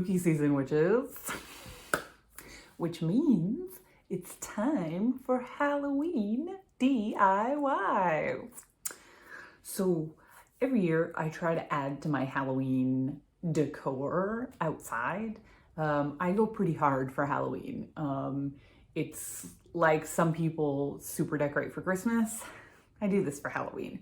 spooky season, witches. Which means it's time for Halloween DIYs. So every year I try to add to my Halloween decor outside. I go pretty hard for Halloween. It's like some people super decorate for Christmas. I do this for Halloween.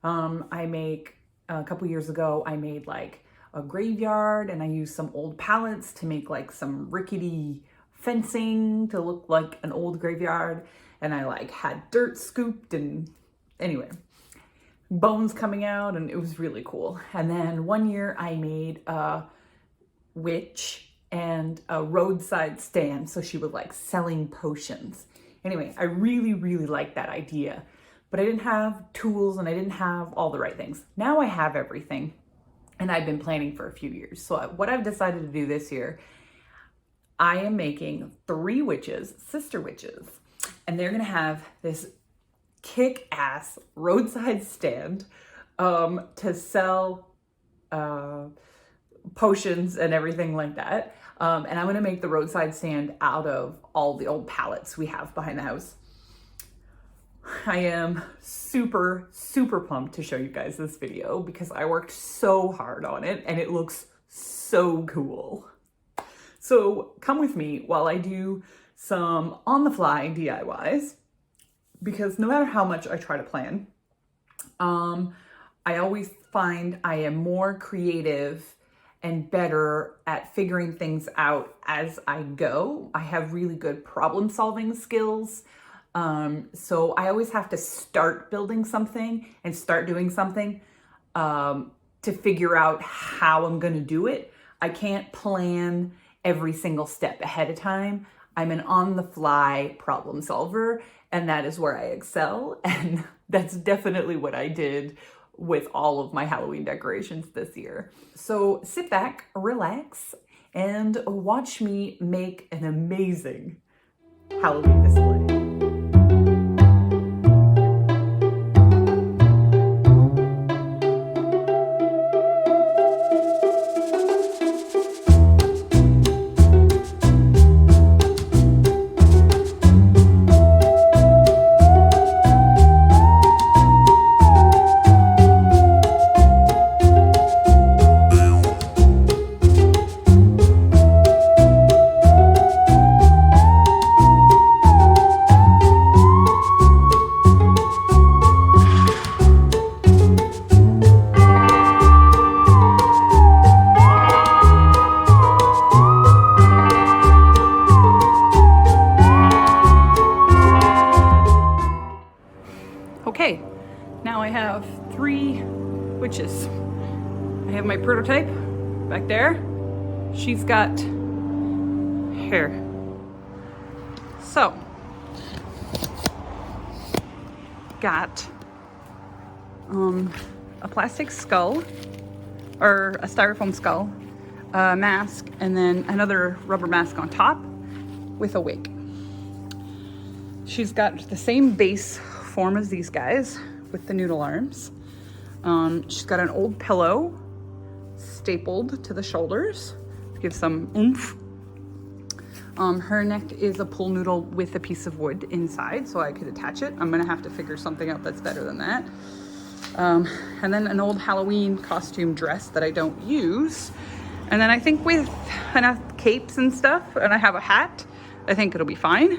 A couple years ago, I made like a graveyard, and I used some old pallets to make like some rickety fencing to look like an old graveyard. And I like had dirt scooped, and anyway, bones coming out, and it was really cool. And then one year I made a witch and a roadside stand, so she was like selling potions. Anyway, I really liked that idea, but I didn't have tools and I didn't have all the right things. Now I have everything, and I've been planning for a few years. So what I've decided to do this year, I am making 3 witches, sister witches, and they're gonna have this kick-ass roadside stand to sell potions and everything like that. And I'm gonna make the roadside stand out of all the old pallets we have behind the house. I am super pumped to show you guys this video because I worked so hard on it and it looks so cool. So come with me while I do some on-the-fly DIYs, because no matter how much I try to plan, I always find I am more creative and better at figuring things out as I go. I have really good problem-solving skills. So I always have to start building something and start doing something to figure out how I'm gonna do it. I can't plan every single step ahead of time. I'm an on-the-fly problem solver, and that is where I excel. And that's definitely what I did with all of my Halloween decorations this year. So sit back, relax, and watch me make an amazing Halloween display. Okay, now I have 3 witches. I have my prototype back there. She's got hair. So, got a plastic skull, or a styrofoam skull, a mask, and then another rubber mask on top with a wig. She's got the same base form as these guys with the noodle arms. She's got an old pillow stapled to the shoulders to give some oomph. Her neck is a pull noodle with a piece of wood inside, so I could attach it. I'm gonna have to figure something out that's better than that. And then an old Halloween costume dress that I don't use. And then I think with enough capes and stuff, and I have a hat, I think it'll be fine.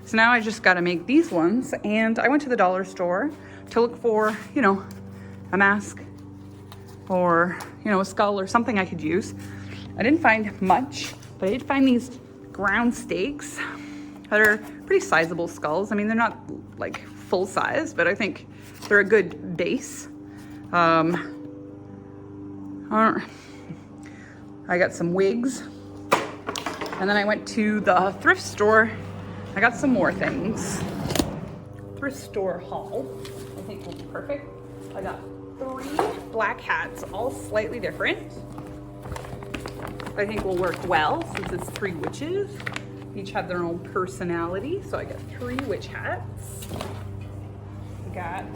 So now I just got to make these ones, and I went to the dollar store to look for, a mask or, a skull or something I could use. I didn't find much, but I did find these ground stakes that are pretty sizable skulls. I mean, they're not like full size, but I think they're a good base. I got some wigs, and then I went to the thrift store. I got some more things. Thrift store haul, I think will be perfect. I got 3 black hats, all slightly different. I think will work well since it's 3 witches. Each have their own personality, so I got 3 witch hats. I got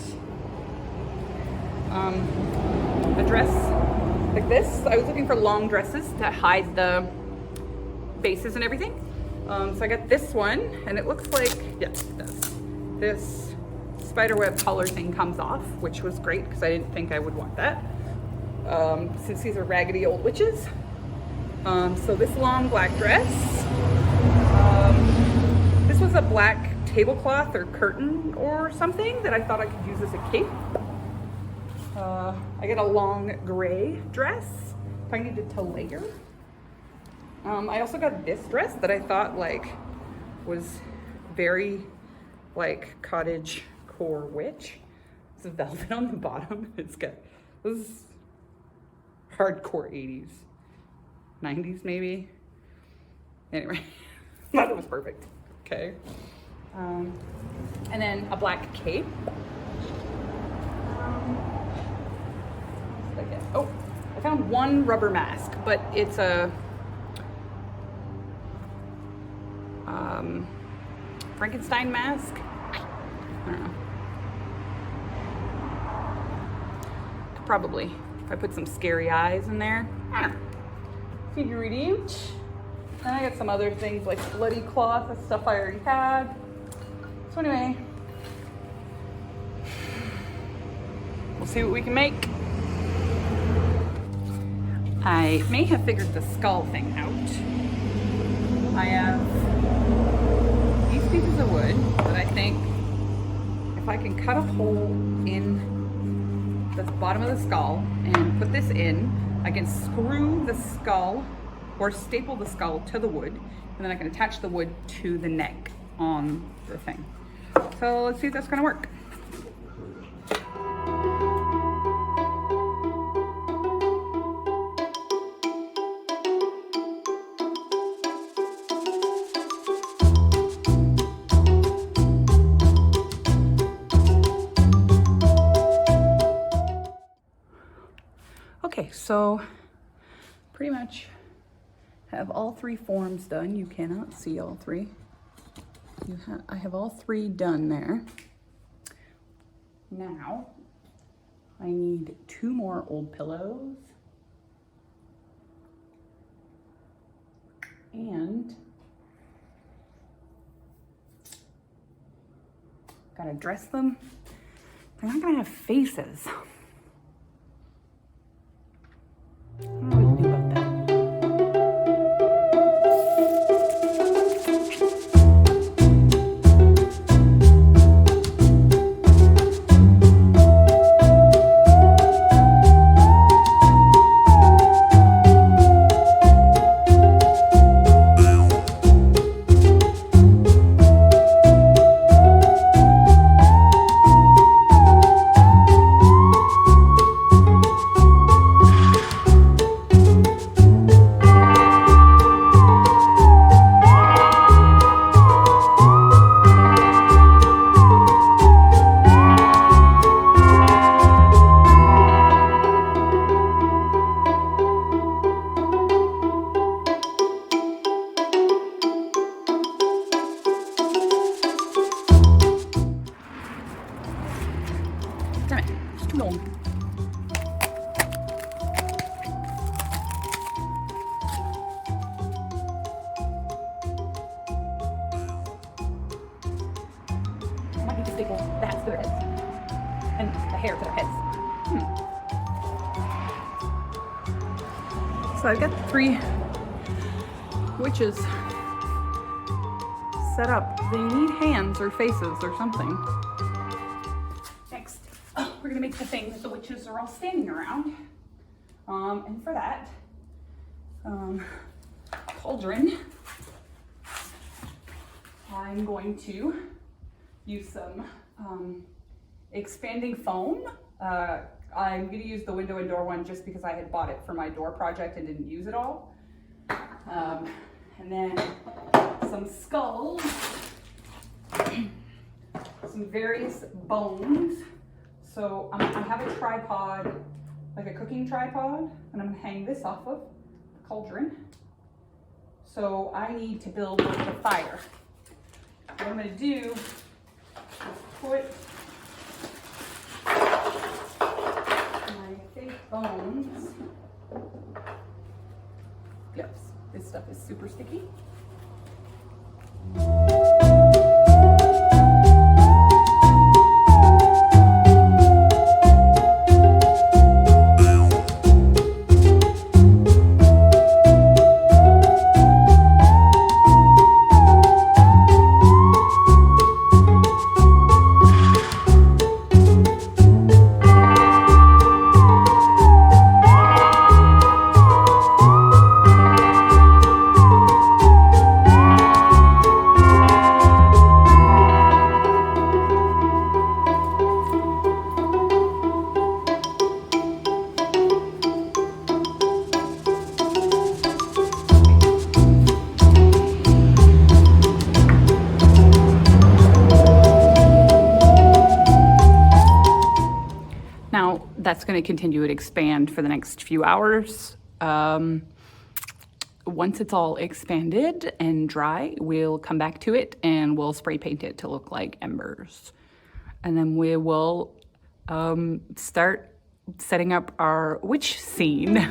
a dress like this. I was looking for long dresses to hide the bases and everything. So I got this one, and it looks like, yes, it does. This spiderweb collar thing comes off, which was great because I didn't think I would want that. Since these are raggedy old witches. So this long black dress. This was a black tablecloth or curtain or something that I thought I could use as a cape. I got a long gray dress if I needed to layer. I also got this dress that I thought like was very like cottage core witch. It's velvet on the bottom. It's got this hardcore 80s, 90s maybe. Anyway, I thought it was perfect. Okay. And then a black cape. Oh, I found one rubber mask, but it's a Frankenstein mask. I don't know. Could probably, if I put some scary eyes in there. Figure it out. And I got some other things like bloody cloth, that's stuff I already had. So anyway, we'll see what we can make. I may have figured the skull thing out. I have these pieces of wood that I think if I can cut a hole in the bottom of the skull and put this in, I can screw the skull or staple the skull to the wood, and then I can attach the wood to the neck on the thing. So let's see if that's gonna work. Okay, so pretty much have all three forms done. You cannot see all three. I have all three done there. Now, I need 2 more old pillows. And gotta dress them. They're not gonna have faces. I don't know what to do about that. Damn it, it's too long. I might need to staple the hats to their heads. And the hair to their heads. So I've got the 3 witches set up. They need hands or faces or something. Next, we're gonna make the thing that the witches are all standing around. And for that, cauldron, I'm going to use some expanding foam. I'm going to use the window and door one just because I had bought it for my door project and didn't use it all. And then some skulls, some various bones. So I have a tripod, like a cooking tripod, and I'm going to hang this off of the cauldron. So I need to build the fire. What I'm going to do is put my fake bones Yes, this stuff is super sticky. Now, that's going to continue to expand for the next few hours. Once it's all expanded and dry, we'll come back to it and we'll spray paint it to look like embers. And then we will start setting up our witch scene.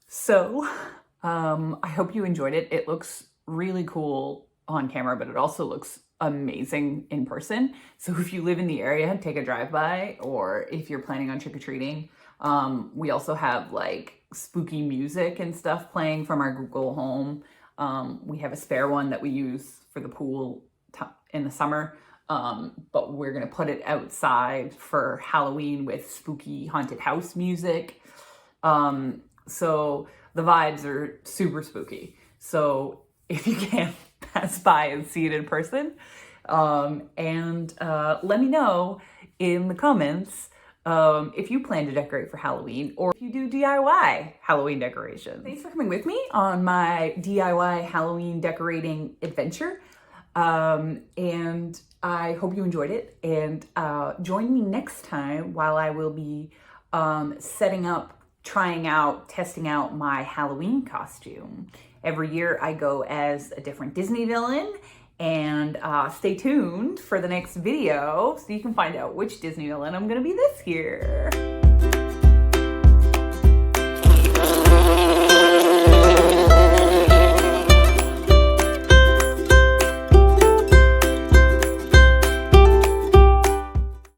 So, I hope you enjoyed it. It looks really cool on camera, but it also looks amazing in person. So if you live in the area, take a drive-by, or if you're planning on trick-or-treating, we also have like spooky music and stuff playing from our Google Home. We have a spare one that we use for the pool in the summer, but we're gonna put it outside for Halloween with spooky haunted house music. So the vibes are super spooky. So if you can, pass by and see it in person. And let me know in the comments if you plan to decorate for Halloween or if you do DIY Halloween decorations. Thanks for coming with me on my DIY Halloween decorating adventure. And I hope you enjoyed it. And join me next time while I will be setting up, trying out, testing out my Halloween costume. Every year I go as a different Disney villain, and stay tuned for the next video so you can find out which Disney villain I'm gonna be this year.